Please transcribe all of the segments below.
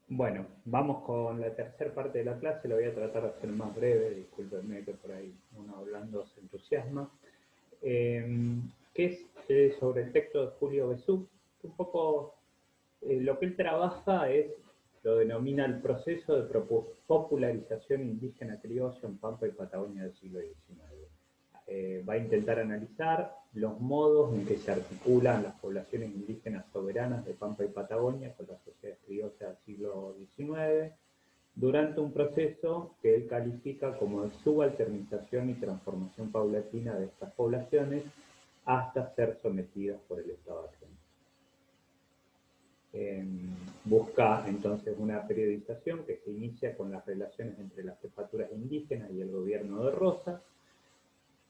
Bueno, vamos con la tercera parte de la clase, lo voy a tratar de hacer más breve, discúlpenme que por ahí uno hablando se entusiasma, que es sobre el texto de Julio Besú. Un poco lo que él trabaja es, lo denomina el proceso de popularización indígena criolla en Pampa y Patagonia del siglo XIX. Va a intentar analizar los modos en que se articulan las poblaciones indígenas soberanas de Pampa y Patagonia con las sociedades criollas del siglo XIX, durante un proceso que él califica como de subalternización y transformación paulatina de estas poblaciones hasta ser sometidas por el Estado argentino. Busca entonces una periodización que se inicia con las relaciones entre las jefaturas indígenas y el gobierno de Rosas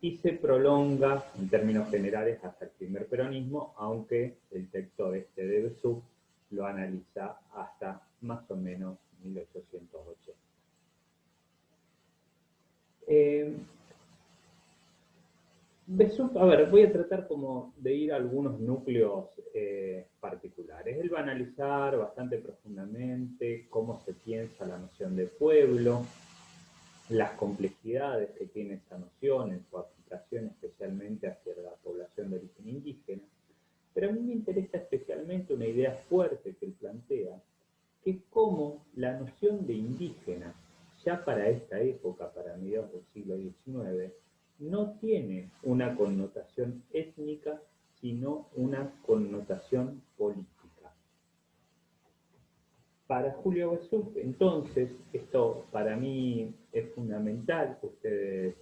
y se prolonga en términos generales hasta el primer peronismo, aunque el texto este de Besú lo analiza hasta más o menos 1880. Eh, a ver, voy a tratar como de ir a algunos núcleos particulares. Él va a analizar bastante profundamente cómo se piensa la noción de pueblo, las complejidades que tiene esa noción en su aplicación especialmente hacia la población de origen indígena. Pero a mí me interesa especialmente una idea fuerte que él plantea, que es cómo la noción de indígena, ya para esta época, para mediados del siglo XIX, no tiene una connotación étnica, sino una connotación política. Para Julio Besú, entonces, esto para mí es fundamental que ustedes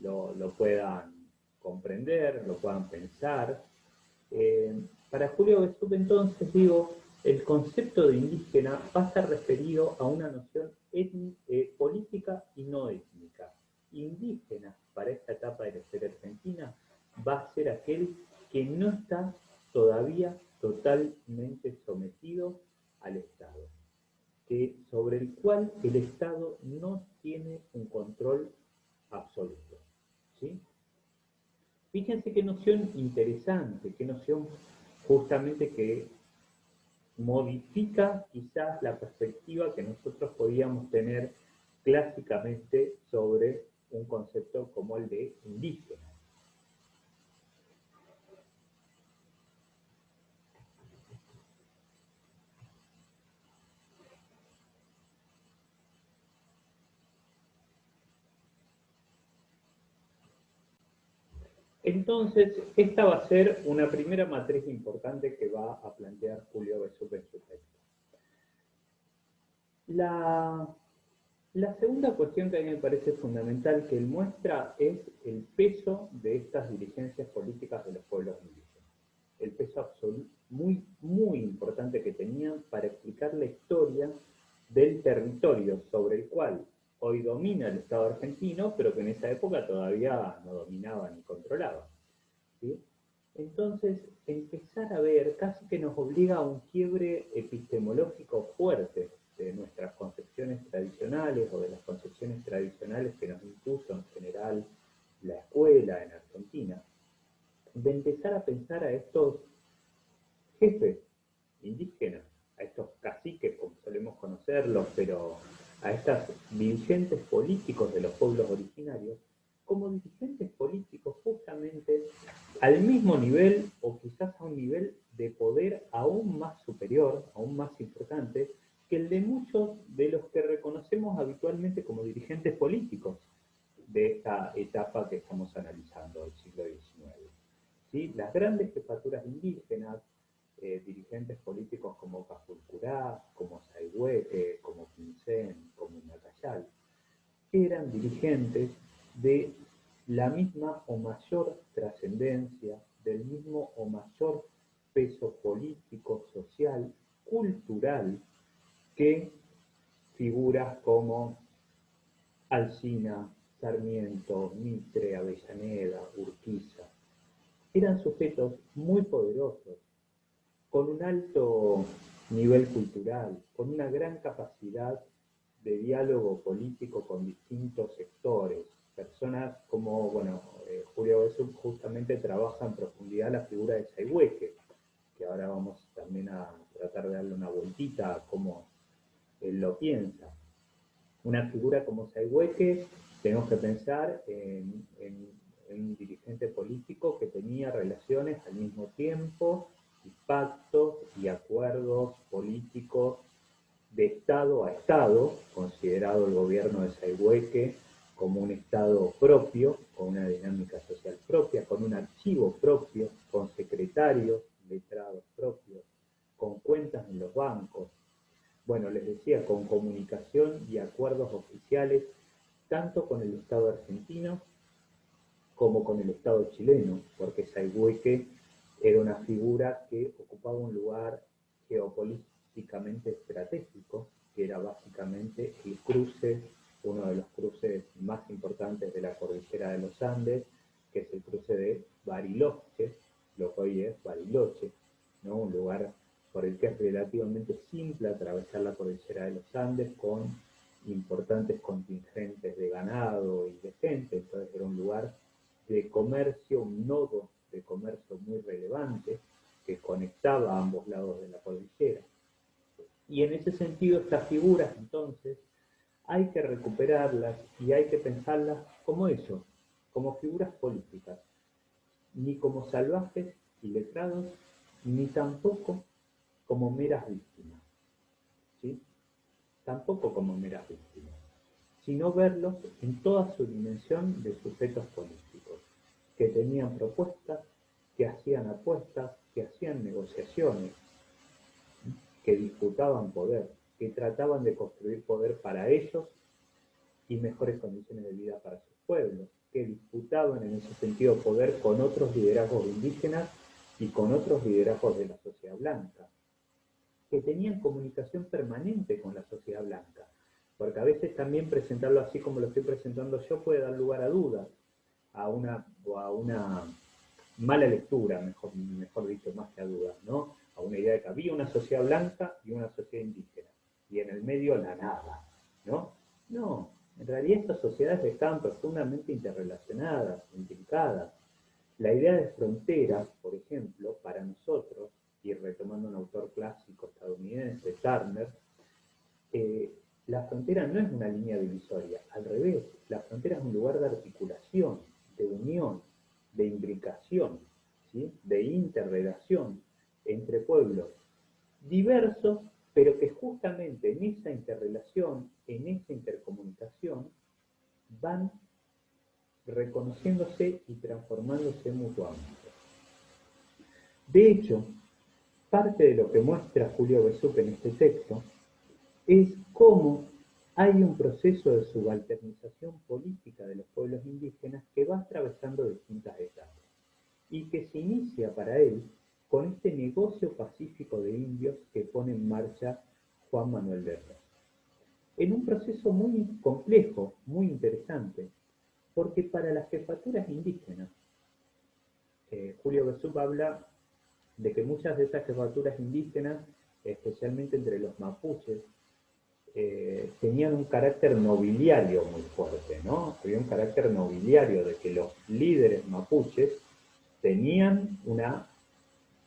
lo puedan comprender, lo puedan pensar. Para Julio Besú, entonces, digo, el concepto de indígena va a estar referido a una noción política y no étnica. Indígena para esta etapa de la historia argentina va a ser aquel que no está todavía totalmente sometido al Estado, sobre el cual el Estado no tiene un control absoluto. ¿Sí? Fíjense qué noción interesante, qué noción justamente que modifica quizás la perspectiva que nosotros podíamos tener clásicamente sobre un concepto como el de indígena. Entonces, esta va a ser una primera matriz importante que va a plantear Julio Besú en su texto. La, la segunda cuestión que a mí me parece fundamental que él muestra es el peso de estas dirigencias políticas de los pueblos indígenas. El peso absoluto, muy, muy importante que tenían para explicar la historia del territorio sobre el cual hoy domina el Estado argentino, pero que en esa época todavía no dominaba ni controlaba. ¿Sí? Entonces, empezar a ver casi que nos obliga a un quiebre epistemológico fuerte de nuestras concepciones tradicionales o de las concepciones tradicionales que nos impuso en general la escuela en Argentina, de empezar a pensar a estos jefes indígenas, a estos caciques, como solemos conocerlos, pero a estos dirigentes políticos de los pueblos originarios, como dirigentes políticos justamente al mismo nivel o quizás a un nivel de poder aún más superior, aún más importante, que el de muchos de los que reconocemos habitualmente como dirigentes políticos de esta etapa que estamos analizando del siglo XIX. ¿Sí? Las grandes jefaturas indígenas, dirigentes políticos como Cafulcurá, como Saigüete, como Pincén, como Nacayal, eran dirigentes de la misma o mayor trascendencia, del mismo o mayor peso político, social, cultural, que figuras como Alsina, Sarmiento, Mitre, Avellaneda, Urquiza. Eran sujetos muy poderosos, con un alto nivel cultural, con una gran capacidad de diálogo político con distintos sectores, personas como, bueno, Julio Besú justamente trabaja en profundidad la figura de Saigüeque, que ahora vamos también a tratar de darle una vueltita a cómo él lo piensa. Una figura como Sayhueque, tenemos que pensar en un dirigente político que tenía relaciones al mismo tiempo, y pactos y acuerdos políticos de Estado a Estado, considerado el gobierno de Sayhueque como un Estado propio, con una dinámica social propia, con un archivo propio, con secretarios, letrados propios, con cuentas en los bancos. Bueno, les decía, con comunicación y acuerdos oficiales, tanto con el Estado argentino como con el Estado chileno, porque Sayhueque era una figura que ocupaba un lugar geopolíticamente estratégico, que era básicamente el cruce, uno de los cruces más importantes de la cordillera de los Andes, que es el cruce de Bariloche, lo que hoy es Bariloche, ¿no? Un lugar por el que es relativamente simple atravesar la cordillera de los Andes con importantes contingentes de ganado y de gente, entonces era un lugar de comercio, un nodo de comercio muy relevante que conectaba a ambos lados de la cordillera. Y en ese sentido estas figuras entonces hay que recuperarlas y hay que pensarlas como eso, como figuras políticas, ni como salvajes y letrados, ni tampoco como meras víctimas, ¿sí? Tampoco como meras víctimas, sino verlos en toda su dimensión de sujetos políticos, que tenían propuestas, que hacían apuestas, que hacían negociaciones, que disputaban poder, que trataban de construir poder para ellos y mejores condiciones de vida para sus pueblos, que disputaban en ese sentido poder con otros liderazgos indígenas y con otros liderazgos de la sociedad blanca, que tenían comunicación permanente con la sociedad blanca, porque a veces también presentarlo así como lo estoy presentando yo puede dar lugar a dudas, a una mala lectura, mejor dicho, más que a dudas, ¿no? A una idea de que había una sociedad blanca y una sociedad indígena, y en el medio la nada, ¿no? No, en realidad estas sociedades estaban profundamente interrelacionadas, implicadas. La idea de frontera, por ejemplo, para nosotros, y retomando un autor clásico estadounidense, Turner, la frontera no es una línea divisoria, al revés, la frontera es un lugar de articulación, de unión, de imbricación, ¿sí? De interrelación entre pueblos diversos, pero que justamente en esa interrelación, en esa intercomunicación, van reconociéndose y transformándose mutuamente. De hecho, parte de lo que muestra Julio Besuc en este texto es cómo hay un proceso de subalternización política de los pueblos indígenas que va atravesando distintas etapas y que se inicia para él con este negocio pacífico de indios que pone en marcha Juan Manuel de Rosas. En un proceso muy complejo, muy interesante, porque para las jefaturas indígenas, Julio Besuc habla de que muchas de esas jefaturas indígenas, especialmente entre los mapuches, tenían un carácter nobiliario muy fuerte, ¿no? Había un carácter nobiliario de que los líderes mapuches tenían una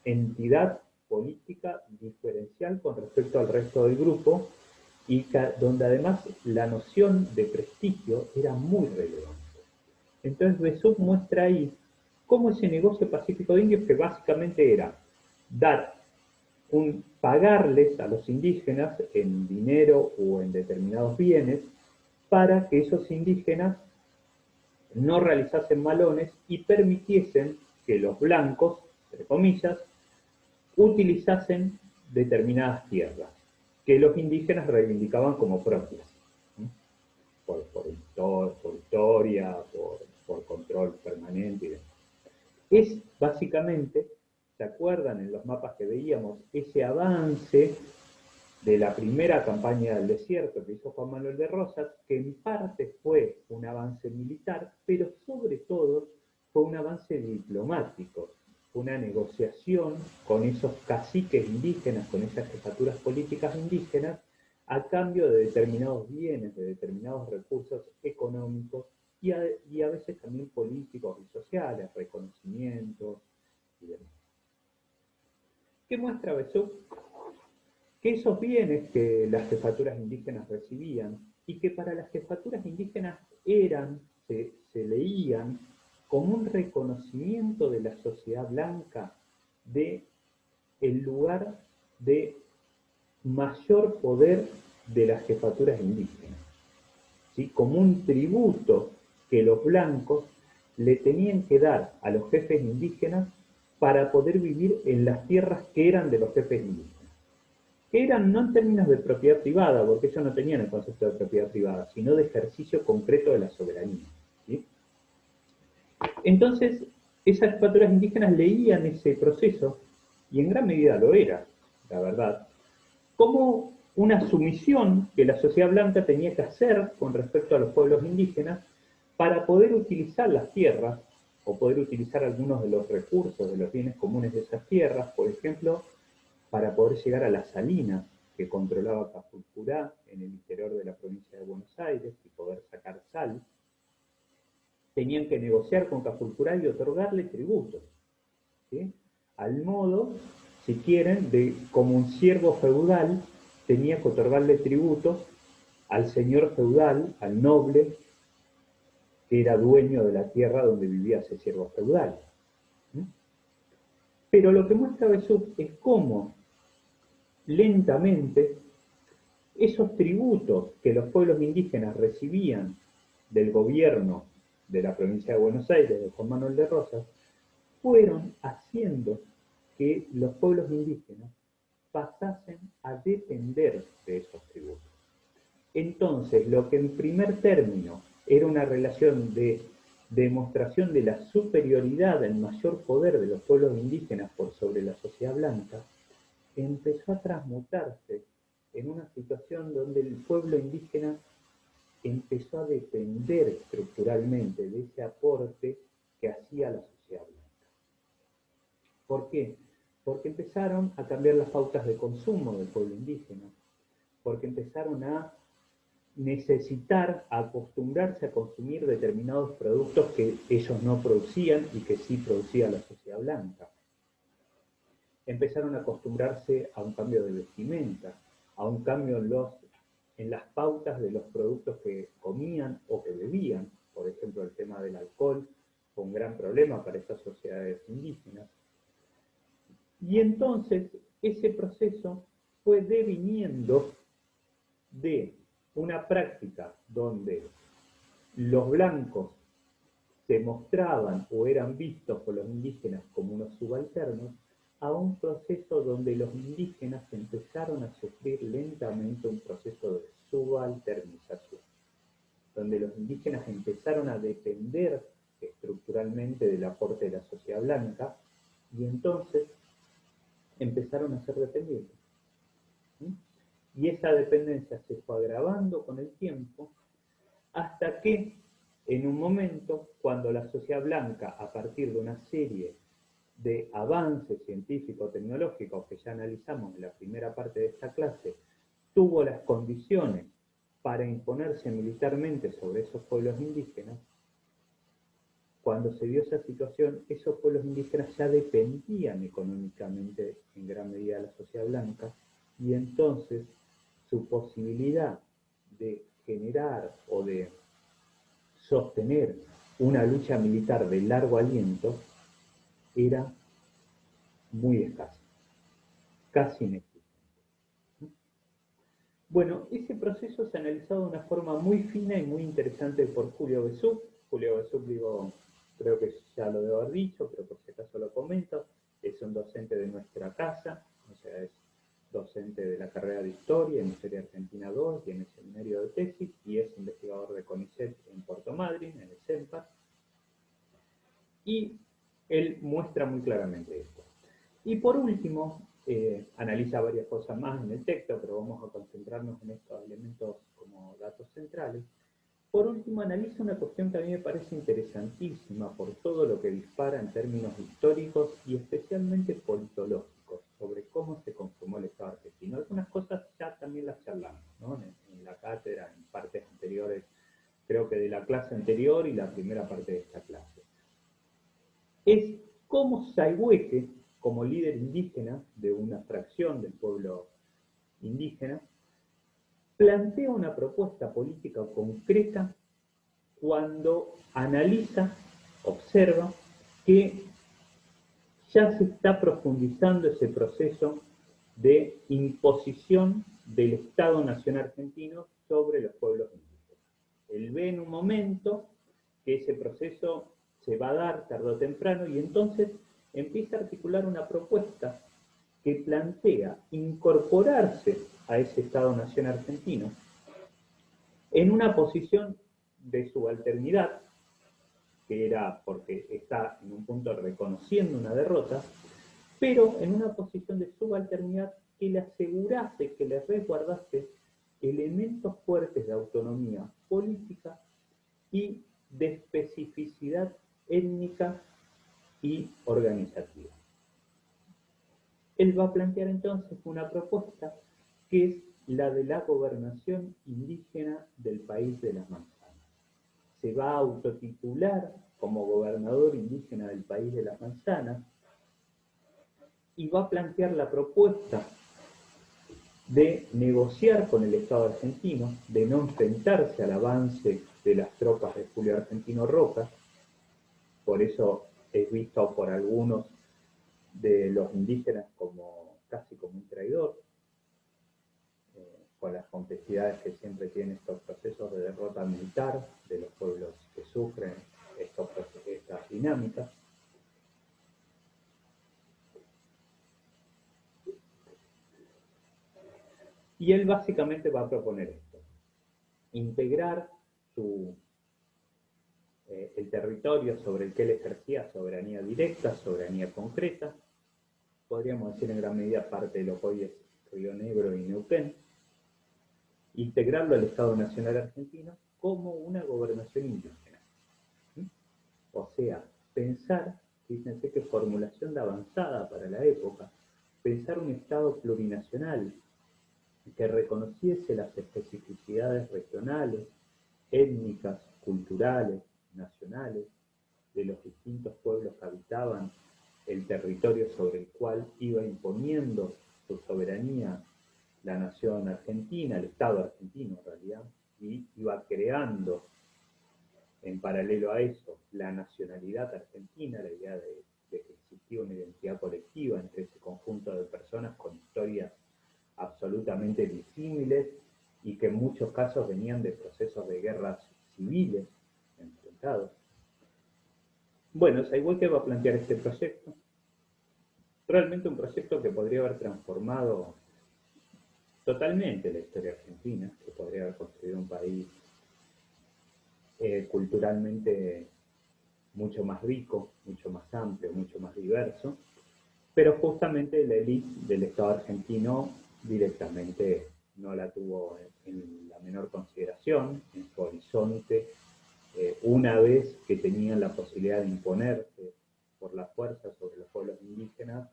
entidad política diferencial con respecto al resto del grupo y donde además la noción de prestigio era muy relevante. Entonces Besuc muestra ahí cómo ese negocio pacífico de indios, que básicamente era dar pagarles a los indígenas en dinero o en determinados bienes para que esos indígenas no realizasen malones y permitiesen que los blancos, entre comillas, utilizasen determinadas tierras que los indígenas reivindicaban como propias, ¿sí? por historia, por control permanente y demás. Es básicamente, ¿se acuerdan en los mapas que veíamos? Ese avance de la primera campaña del desierto que hizo Juan Manuel de Rosas, que en parte fue un avance militar, pero sobre todo fue un avance diplomático, una negociación con esos caciques indígenas, con esas jefaturas políticas indígenas, a cambio de determinados bienes, de determinados recursos económicos y a veces también políticos y sociales, reconocimientos y demás. ¿Qué muestra Besuc? que esos bienes que las jefaturas indígenas recibían y que para las jefaturas indígenas se leían como un reconocimiento de la sociedad blanca de el lugar de mayor poder de las jefaturas indígenas, ¿sí? Como un tributo que los blancos le tenían que dar a los jefes indígenas para poder vivir en las tierras que eran de los jefes indígenas. Que eran no en términos de propiedad privada, porque ellos no tenían el concepto de propiedad privada, sino de ejercicio concreto de la soberanía, ¿sí? Entonces, esas jefaturas indígenas leían ese proceso, y en gran medida lo era, la verdad, como una sumisión que la sociedad blanca tenía que hacer con respecto a los pueblos indígenas para poder utilizar las tierras o poder utilizar algunos de los recursos, de los bienes comunes de esas tierras, por ejemplo, para poder llegar a las salinas que controlaba Cafulcurá en el interior de la provincia de Buenos Aires y poder sacar sal, tenían que negociar con Cafulcurá y otorgarle tributos, ¿sí? Al modo, si quieren, de como un siervo feudal tenía que otorgarle tributos al señor feudal, al noble, que era dueño de la tierra donde vivía ese siervo feudal. Pero lo que muestra Besuk es cómo lentamente esos tributos que los pueblos indígenas recibían del gobierno de la provincia de Buenos Aires, de Juan Manuel de Rosas, fueron haciendo que los pueblos indígenas pasasen a depender de esos tributos. Entonces, lo que en primer término era una relación de demostración de la superioridad, del mayor poder de los pueblos indígenas por sobre la sociedad blanca, empezó a transmutarse en una situación donde el pueblo indígena empezó a depender estructuralmente de ese aporte que hacía la sociedad blanca. ¿Por qué? Porque empezaron a cambiar las pautas de consumo del pueblo indígena, porque empezaron a necesitar acostumbrarse a consumir determinados productos que ellos no producían y que sí producía la sociedad blanca. Empezaron a acostumbrarse a un cambio de vestimenta, a un cambio en las pautas de los productos que comían o que bebían. Por ejemplo, el tema del alcohol fue un gran problema para estas sociedades indígenas. Y entonces ese proceso fue deviniendo de una práctica donde los blancos se mostraban o eran vistos por los indígenas como unos subalternos, a un proceso donde los indígenas empezaron a sufrir lentamente un proceso de subalternización, donde los indígenas empezaron a depender estructuralmente del aporte de la sociedad blanca y entonces empezaron a ser dependientes. ¿Sí? Y esa dependencia se fue agravando con el tiempo hasta que en un momento, cuando la sociedad blanca, a partir de una serie de avances científico-tecnológicos que ya analizamos en la primera parte de esta clase, tuvo las condiciones para imponerse militarmente sobre esos pueblos indígenas, cuando se dio esa situación, esos pueblos indígenas ya dependían económicamente en gran medida de la sociedad blanca, y entonces su posibilidad de generar o de sostener una lucha militar de largo aliento era muy escasa, casi inexistente. Bueno, ese proceso se ha analizado de una forma muy fina y muy interesante por Julio Besuk. Julio Besuk, digo, creo que ya lo debo haber dicho, pero por si acaso lo comento, es un docente de nuestra casa, o sea, es docente de la carrera de Historia en Historia Argentina 2 y en el seminario de tesis, y es investigador de CONICET en Puerto Madryn, en el CENPAS, y él muestra muy claramente esto. Y por último, analiza varias cosas más en el texto, pero vamos a concentrarnos en estos elementos como datos centrales. Por último, analiza una cuestión que a mí me parece interesantísima por todo lo que dispara en términos históricos y especialmente politológicos, sobre cómo se conformó el Estado argentino. Algunas cosas ya también las charlamos, ¿no? En la cátedra, en partes anteriores, creo que de la clase anterior y la primera parte de esta clase. Es cómo Sayhueque, como líder indígena de una fracción del pueblo indígenas, plantea una propuesta política concreta cuando analiza, observa que ya se está profundizando ese proceso de imposición del Estado-Nación argentino sobre los pueblos indígenas. Él ve en un momento que ese proceso se va a dar tarde o temprano y entonces empieza a articular una propuesta que plantea incorporarse a ese Estado-Nación argentino en una posición de subalternidad, que era porque está en un punto reconociendo una derrota, pero en una posición de subalternidad que le asegurase, que le resguardase elementos fuertes de autonomía política y de especificidad étnica y organizativa. Él va a plantear entonces una propuesta que es la de la gobernación indígena del país de las manzanas. Se va a autotitular como gobernador indígena del país de las manzanas y va a plantear la propuesta de negociar con el Estado argentino, de no enfrentarse al avance de las tropas de Julio Argentino Roca. Por eso es visto por algunos de los indígenas como casi como un traidor, con las complejidades que siempre tienen estos procesos de derrota militar de los pueblos que sufren estas dinámicas. Y él básicamente va a proponer esto: integrar el territorio sobre el que él ejercía soberanía directa, soberanía concreta, podríamos decir en gran medida parte de lo que hoy es Río Negro y Neuquén, integrarlo al Estado Nacional Argentino como una gobernación indígena. O sea, pensar, fíjense qué formulación de avanzada para la época, pensar un Estado plurinacional que reconociese las especificidades regionales, étnicas, culturales, nacionales, de los distintos pueblos que habitaban el territorio sobre el cual iba imponiendo su soberanía la nación argentina, el Estado argentino en realidad, y iba creando en paralelo a eso la nacionalidad argentina, la idea de que existía una identidad colectiva entre ese conjunto de personas con historias absolutamente disímiles y que en muchos casos venían de procesos de guerras civiles enfrentados. Bueno, Saigüeque va a plantear este proyecto, realmente un proyecto que podría haber transformado totalmente la historia argentina, que podría haber construido un país culturalmente mucho más rico, mucho más amplio, mucho más diverso, pero justamente la élite del Estado argentino directamente no la tuvo en la menor consideración en su horizonte, una vez que tenían la posibilidad de imponerse por la fuerza sobre los pueblos indígenas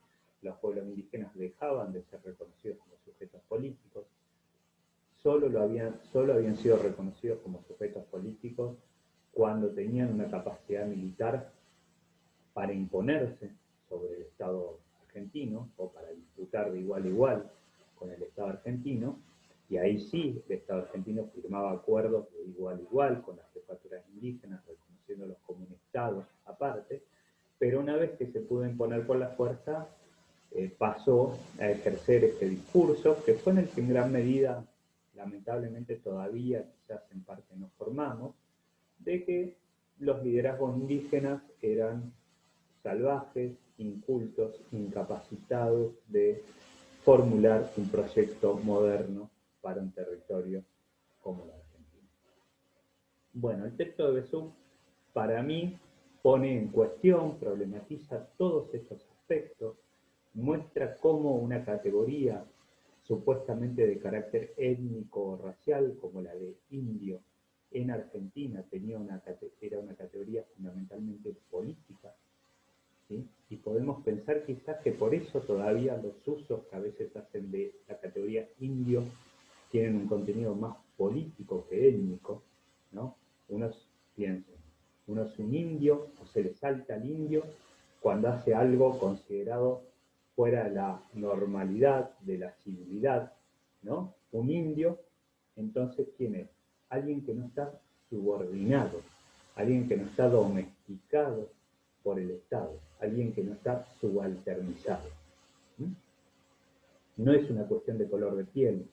dejaban de ser reconocidos como sujetos políticos, solo habían sido reconocidos como sujetos políticos cuando tenían una capacidad militar para imponerse sobre el Estado argentino o para disputar de igual a igual con el Estado argentino, y ahí sí el Estado argentino firmaba acuerdos de igual a igual con las jefaturas indígenas, reconociéndolos como un Estado aparte, pero una vez que se pudo imponer por la fuerza, pasó a ejercer este discurso, que fue en el que en gran medida, lamentablemente todavía quizás en parte nos formamos, de que los liderazgos indígenas eran salvajes, incultos, incapacitados de formular un proyecto moderno para un territorio como la Argentina. Bueno, el texto de Besú, para mí, pone en cuestión, problematiza todos estos aspectos, muestra cómo una categoría supuestamente de carácter étnico o racial, como la de indio, en Argentina era una categoría fundamentalmente política, ¿sí? Y podemos pensar quizás que por eso todavía los usos que a veces hacen de la categoría indio tienen un contenido más político que étnico, ¿no? Piensen, uno es un indio o se le salta al indio cuando hace algo considerado fuera de la normalidad, de la civilidad, ¿no? Un indio, entonces, ¿quién es? Alguien que no está subordinado, alguien que no está domesticado por el Estado, alguien que no está subalternizado. ¿Mm? No es una cuestión de color de piel,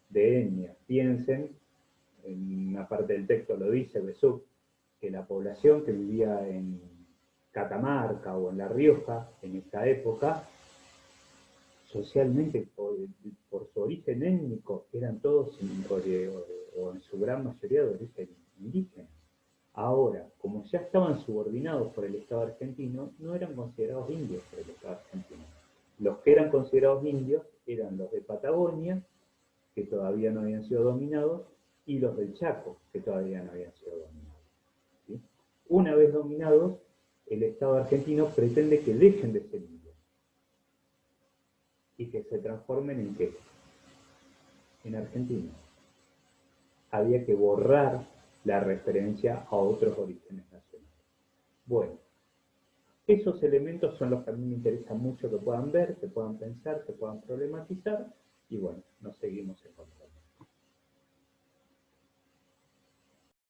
de etnia. Piensen, en una parte del texto lo dice Besuk, que la población que vivía en Catamarca o en La Rioja en esta época, socialmente, por su origen étnico, eran todos, o en su gran mayoría, de origen indígena. Ahora, como ya estaban subordinados por el Estado argentino, no eran considerados indios por el Estado argentino. Los que eran considerados indios eran los de Patagonia, que todavía no habían sido dominados, y los del Chaco, que todavía no habían sido dominados. ¿Sí? Una vez dominados, el Estado argentino pretende que dejen de ser indios y que se transformen en ¿qué? En argentinos. Había que borrar la referencia a otros orígenes nacionales. Bueno, esos elementos son los que a mí me interesa mucho que puedan ver, que puedan pensar, que puedan problematizar, y bueno, nos seguimos.